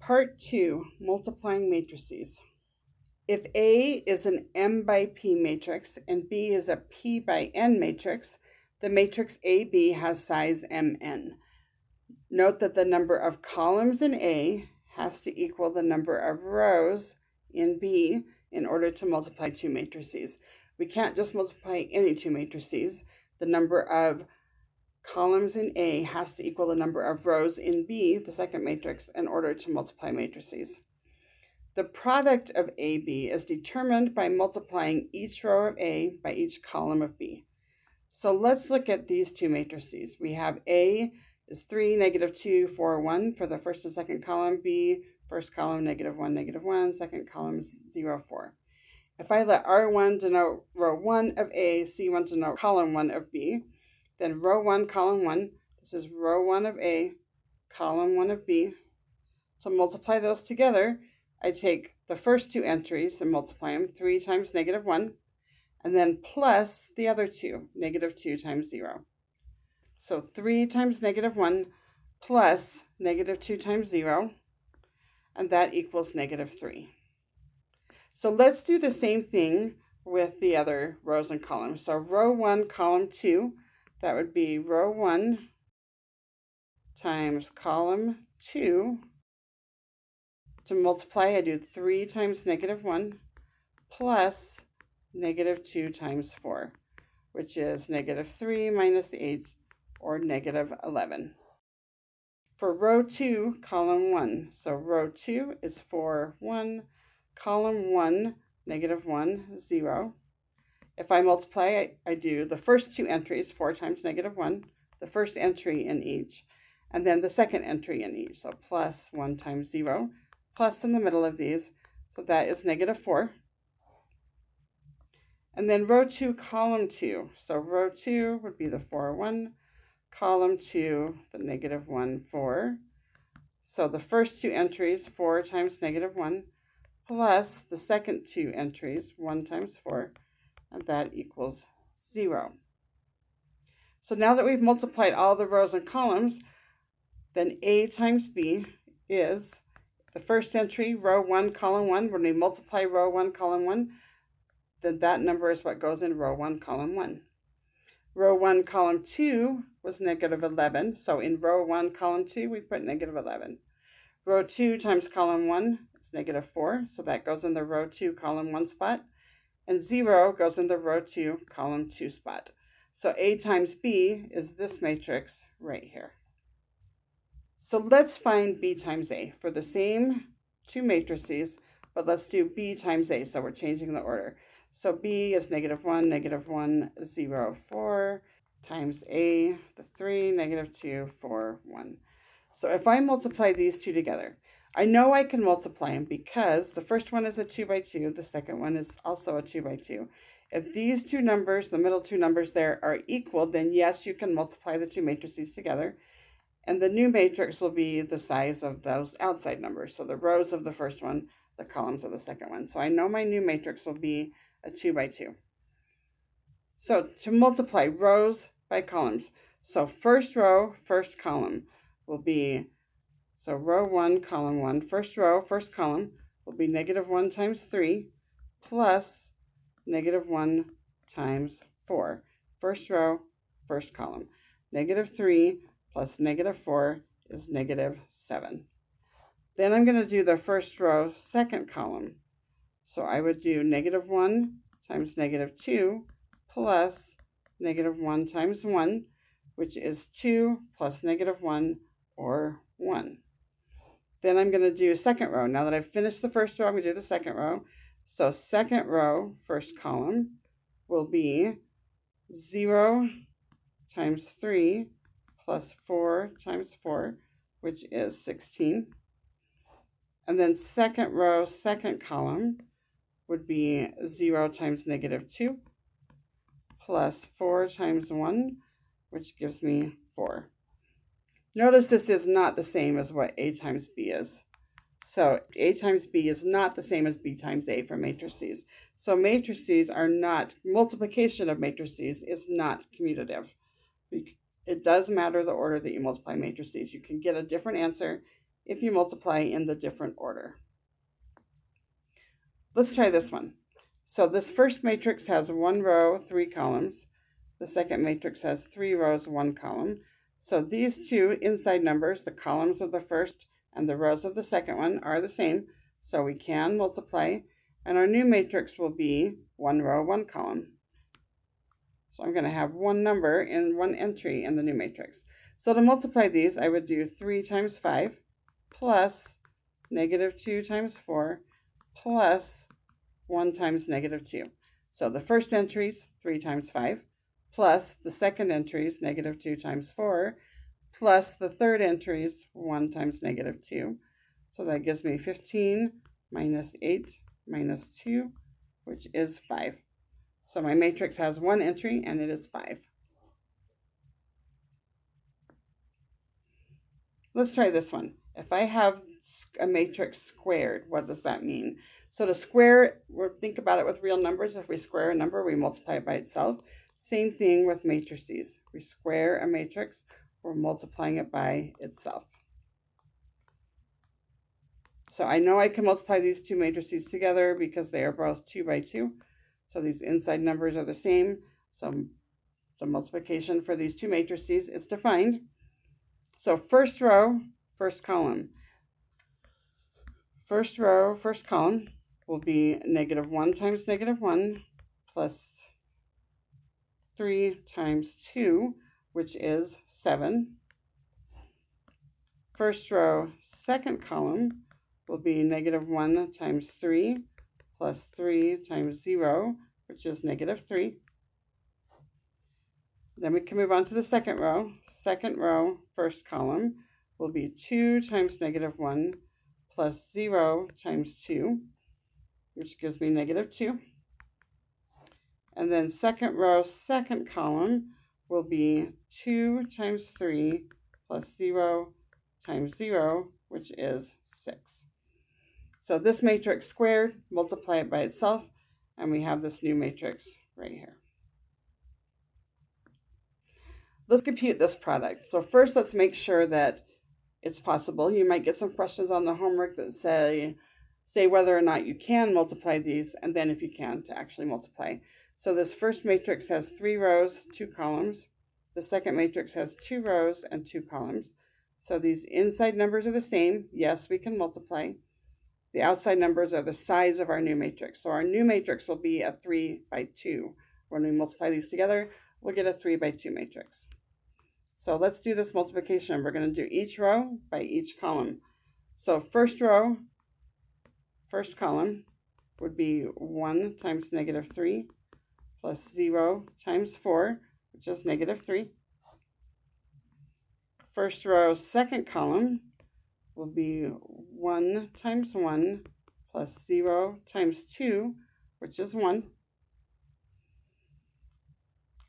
Part 2, multiplying matrices. If A is an M by P matrix and B is a P by N matrix, the matrix AB has size Mn. Note that the number of columns in A has to equal the number of rows in B in order to multiply two matrices. We can't just multiply any two matrices. The number of columns in A has to equal the number of rows in B, the second matrix, in order to multiply matrices. The product of AB is determined by multiplying each row of A by each column of B. So let's look at these two matrices. We have A is 3, -2, 4, 1 for the first and second column. B, first column, -1, -1, second column, 0, 4. If I let R1 denote row 1 of A, C1 denote column 1 of B, then row 1, column 1, this is row 1 of A, column 1 of B. To multiply those together, I take the first two entries and multiply them, 3 times -1, and then plus the other two, -2 times 0. So 3 times -1 plus -2 times 0, and that equals -3. So let's do the same thing with the other rows and columns. So row 1, column 2, that would be row 1 times column 2. To multiply, I do 3 times -1 plus -2 times 4, which is -3 minus 8, or -11. For row 2, column 1, so row 2 is 4, 1, column 1, -1, 0. If I multiply, I do the first two entries, 4 times -1, the first entry in each, and then the second entry in each, so plus 1 times 0, plus in the middle of these, so that is -4. And then row 2, column 2, so row 2 would be the 4, 1, column 2, the -1, 4. So the first two entries, 4 times -1, plus the second two entries, 1 times 4, and that equals 0. So now that we've multiplied all the rows and columns, then A times B is the first entry, row 1, column 1. When we multiply row 1, column 1, then that number is what goes in row 1, column 1. Row 1, column 2 was -11, so in row 1, column 2, we put -11. Row 2 times column 1 is -4, so that goes in the row 2, column 1 spot, and 0 goes in the row 2, column 2 spot. So A times B is this matrix right here. So let's find B times A for the same two matrices, but let's do B times A, so we're changing the order. So B is -1, -1, 0, 4, times A, the 3, -2, 4, 1. So if I multiply these two together, I know I can multiply them because the first one is a 2 by 2, the second one is also a 2 by 2. If these two numbers, the middle two numbers there, are equal, then yes, you can multiply the two matrices together. And the new matrix will be the size of those outside numbers. So the rows of the first one, the columns of the second one. So I know my new matrix will be a 2 by 2. So to multiply rows by columns. So first row, first column will be, so row 1, column 1, first row, first column will be -1 times 3 plus -1 times 4. First row, first column. -3 plus -4 is -7. Then I'm going to do the first row, second column. So I would do -1 times -2 plus -1 times 1, which is 2 plus -1, or 1. Then I'm going to do second row. Now that I've finished the first row, I'm going to do the second row. So second row, first column, will be 0 times 3 plus 4 times 4, which is 16. And then second row, second column would be 0 times -2 plus 4 times 1, which gives me 4. Notice this is not the same as what A times B is. So A times B is not the same as B times A for matrices. So matrices are not, multiplication of matrices is not commutative. It does matter the order that you multiply matrices. You can get a different answer if you multiply in the different order. Let's try this one. So this first matrix has 1 row, 3 columns. The second matrix has 3 rows, 1 column. So these two inside numbers, the columns of the first and the rows of the second one, are the same. So we can multiply. And our new matrix will be 1 row, 1 column. So I'm going to have one number in one entry in the new matrix. So to multiply these, I would do 3 times 5 plus -2 times 4 plus 1 times -2. So the first entry is 3 times 5 plus the second entry is -2 times 4 plus the third entry is 1 times -2. So that gives me 15 minus 8 minus 2, which is 5. So my matrix has one entry and it is 5. Let's try this one. If I have a matrix squared, what does that mean? So to square, think about it with real numbers. If we square a number, we multiply it by itself. Same thing with matrices. We square a matrix, we're multiplying it by itself. So I know I can multiply these two matrices together because they are both 2 by 2. So these inside numbers are the same. So the multiplication for these two matrices is defined. So first row, first column. First row, first column will be -1 times -1 plus 3 times 2, which is 7. First row, second column will be -1 times 3 plus 3 times 0, which is -3. Then we can move on to the second row. Second row, first column will be 2 times -1 plus 0 times 2, which gives me -2. And then second row, second column will be 2 times 3 plus 0 times 0, which is 6. So this matrix squared, multiply it by itself, and we have this new matrix right here. Let's compute this product. So first, let's make sure that it's possible. You might get some questions on the homework that say whether or not you can multiply these, and then if you can, to actually multiply. So this first matrix has 3 rows, 2 columns. The second matrix has 2 rows and 2 columns. So these inside numbers are the same. Yes, we can multiply. The outside numbers are the size of our new matrix. So our new matrix will be a 3 by 2. When we multiply these together, we'll get a 3 by 2 matrix. So let's do this multiplication. We're going to do each row by each column. So first row, first column would be 1 times -3 plus 0 times 4, which is -3. First row, second column will be 1 times 1 plus 0 times 2, which is 1.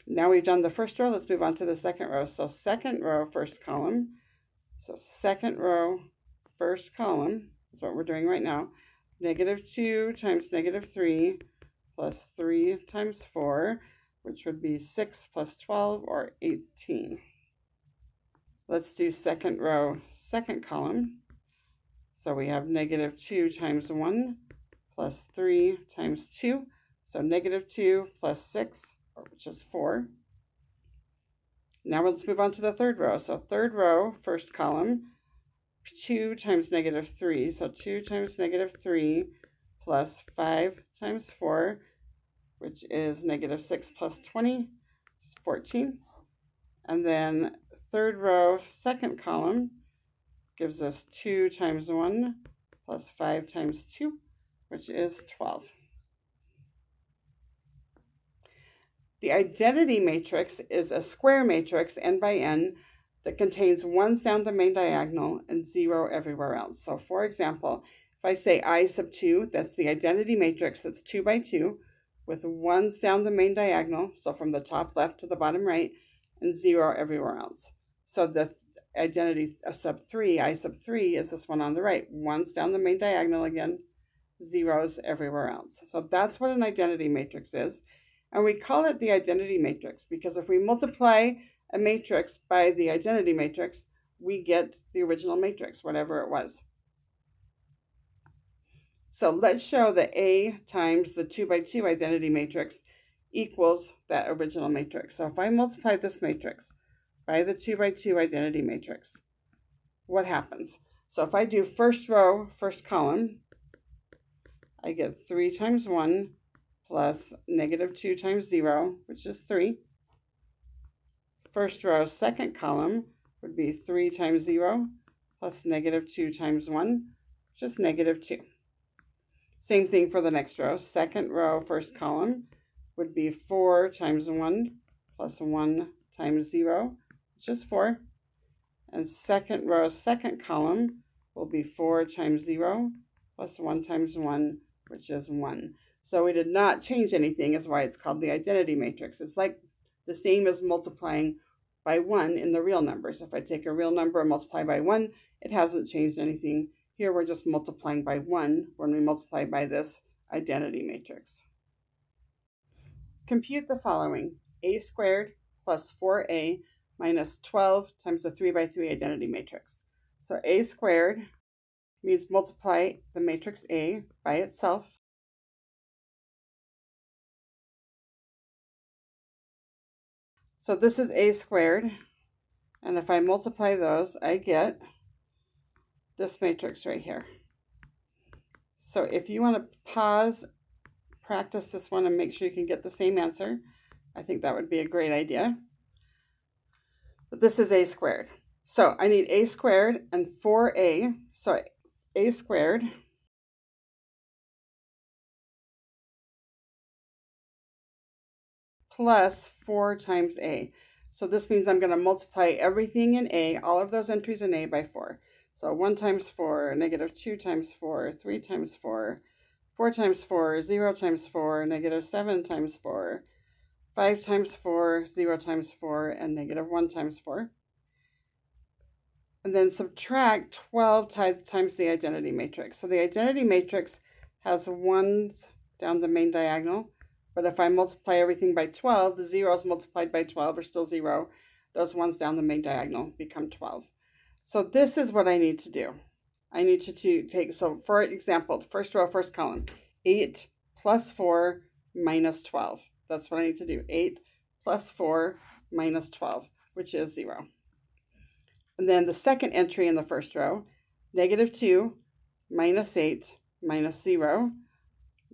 Now we've done the first row, let's move on to the second row. So second row, first column. So second row, first column is what we're doing right now. -2 times -3 plus 3 times 4, which would be 6 plus 12, or 18. Let's do second row, second column. So we have -2 times 1 plus 3 times 2. So -2 plus 6, which is 4. Now let's move on to the third row. So third row, first column, 2 times -3. So 2 times -3 plus 5 times 4, which is -6 plus 20, which is 14. And then third row, second column, gives us 2 times 1 plus 5 times 2, which is 12. The identity matrix is a square matrix, n by n, that contains ones down the main diagonal and 0 everywhere else. So for example, if I say I sub 2, that's the identity matrix that's 2 by 2 with ones down the main diagonal, so from the top left to the bottom right, and 0 everywhere else. So the identity sub 3, I sub 3, is this one on the right. Ones down the main diagonal again, zeros everywhere else. So that's what an identity matrix is. And we call it the identity matrix because if we multiply a matrix by the identity matrix, we get the original matrix, whatever it was. So let's show that A times the 2 by 2 identity matrix equals that original matrix. So if I multiply this matrix by the 2 by 2 identity matrix, what happens? So if I do first row, first column, I get 3 times 1 plus negative 2 times 0, which is 3. First row, second column would be 3 times 0 plus negative 2 times 1, which is negative 2. Same thing for the next row. Second row, first column would be 4 times 1 plus 1 times 0, which is 4. And second row, second column will be 4 times 0 plus 1 times 1, which is 1. So we did not change anything, is why it's called the identity matrix. It's like the same as multiplying by 1 in the real numbers. If I take a real number and multiply by 1, it hasn't changed anything. Here we're just multiplying by 1 when we multiply by this identity matrix. Compute the following: a squared plus 4a minus 12 times the 3 by 3 identity matrix. So a squared means multiply the matrix A by itself. So this is a squared, and if I multiply those, I get this matrix right here. So if you want to pause, practice this one, and make sure you can get the same answer, I think that would be a great idea. But this is a squared. So I need a squared and 4a. So a squared plus 4 times a. So this means I'm going to multiply everything in a, all of those entries in a, by 4. So 1 times 4, negative 2 times 4, 3 times 4, 4 times 4, 0 times 4, negative 7 times 4, 5 times 4, 0 times 4, and negative 1 times 4. And then subtract 12 times the identity matrix. So the identity matrix has 1s down the main diagonal, but if I multiply everything by 12, the zeros multiplied by 12 are still 0. Those 1s down the main diagonal become 12. So this is what I need to do. I need to take, so for example, first row, first column, 8 plus 4 minus 12. That's what I need to do. 8 plus 4 minus 12, which is 0. And then the second entry in the first row, negative 2 minus 8 minus 0.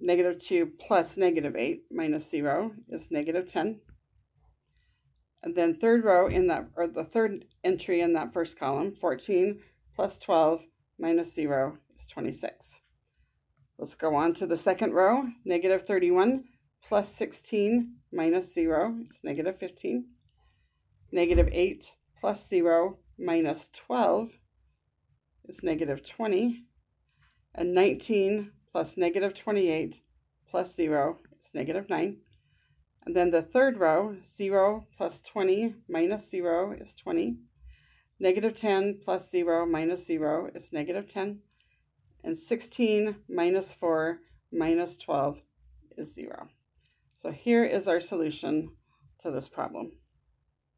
Negative 2 plus negative 8 minus 0 is negative 10. And then third row in that, or the third entry in that first column, 14 plus 12 minus 0 is 26. Let's go on to the second row. Negative 31 plus 16 minus 0 is negative 15. Negative 8 plus 0 minus 12 is negative 20. And 19 plus negative 28 plus 0 is negative 9. And then the third row, 0 plus 20 minus 0 is 20. Negative 10 plus 0 minus 0 is negative 10. And 16 minus 4 minus 12 is 0. So here is our solution to this problem.